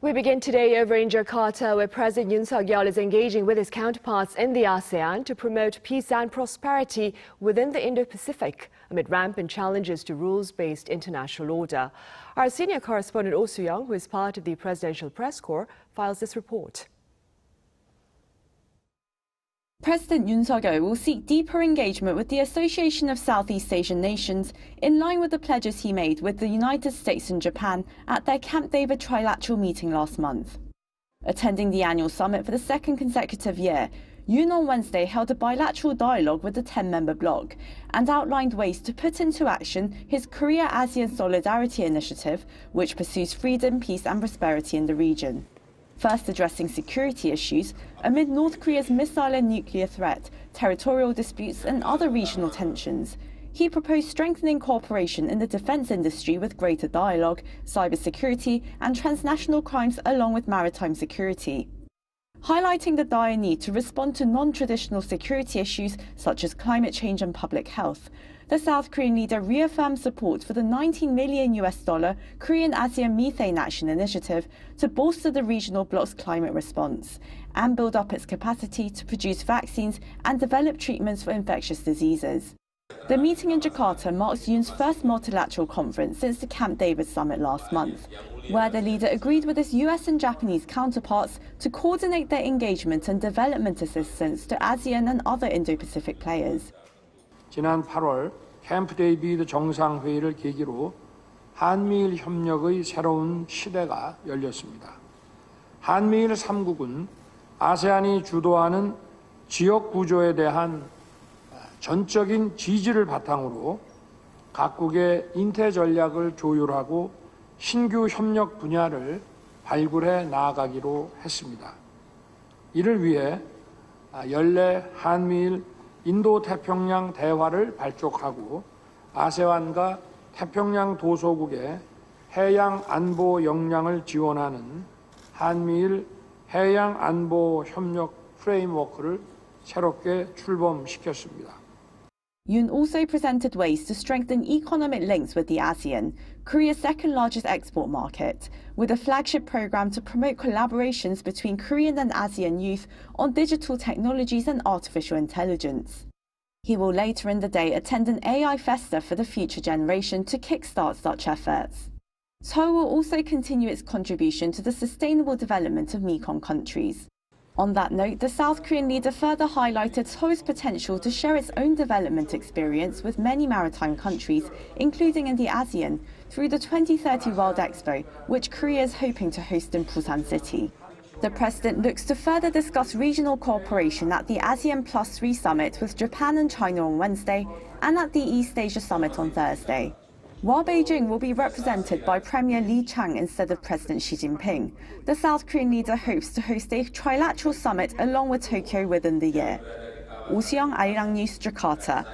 We begin today over in Jakarta, where President Yoon Suk Yeol is engaging with his counterparts in the ASEAN to promote peace and prosperity within the Indo-Pacific amid rampant challenges to rules-based international order. Our senior correspondent Oh Soo-young, who is part of the Presidential Press Corps, files this report. President Yoon Suk Yeol will seek deeper engagement with the Association of Southeast Asian Nations in line with the pledges he made with the United States and Japan at their Camp David trilateral meeting last month. Attending the annual summit for the second consecutive year, Yoon on Wednesday held a bilateral dialogue with the 10-member bloc and outlined ways to put into action his Korea-ASEAN Solidarity Initiative, which pursues freedom, peace and prosperity in the region. First addressing security issues amid North Korea's missile and nuclear threat, territorial disputes and other regional tensions. He proposed strengthening cooperation in the defense industry with greater dialogue, cybersecurity and transnational crimes along with maritime security. Highlighting the dire need to respond to non-traditional security issues such as climate change and public health, the South Korean leader reaffirmed support for the $19 million Korean-ASEAN Methane Action Initiative to bolster the regional bloc's climate response and build up its capacity to produce vaccines and develop treatments for infectious diseases. The meeting in Jakarta marks Yoon's first multilateral conference since the Camp David summit last month, where the leader agreed with his US and Japanese counterparts to coordinate their engagement and development assistance to ASEAN and other Indo-Pacific players. 지난 8월 캠프데이비드 정상회의를 계기로 한미일 협력의 새로운 시대가 열렸습니다. 한미일 3국은 아세안이 주도하는 지역 구조에 대한 전적인 지지를 바탕으로 각국의 인태 전략을 조율하고 신규 협력 분야를 발굴해 나아가기로 했습니다. 이를 위해 연례 한미일 인도-태평양 대화를 발족하고 아세안과 태평양 도서국의 해양 안보 역량을 지원하는 한미일 해양 안보 협력 프레임워크를 새롭게 출범시켰습니다. Yoon also presented ways to strengthen economic links with the ASEAN, Korea's second-largest export market, with a flagship program to promote collaborations between Korean and ASEAN youth on digital technologies and artificial intelligence. He will later in the day attend an AI festa for the future generation to kickstart such efforts. Seoul will also continue its contribution to the sustainable development of Mekong countries. On that note, the South Korean leader further highlighted Seoul's potential to share its own development experience with many maritime countries, including in the ASEAN, through the 2030 World Expo, which Korea is hoping to host in Busan City. The president looks to further discuss regional cooperation at the ASEAN Plus 3 summit with Japan and China on Wednesday and at the East Asia summit on Thursday. While Beijing will be represented by Premier Li Chang instead of President Xi Jinping, the South Korean leader hopes to host a trilateral summit along with Tokyo within the year. Oh Soo-young, Arirang News, Jakarta.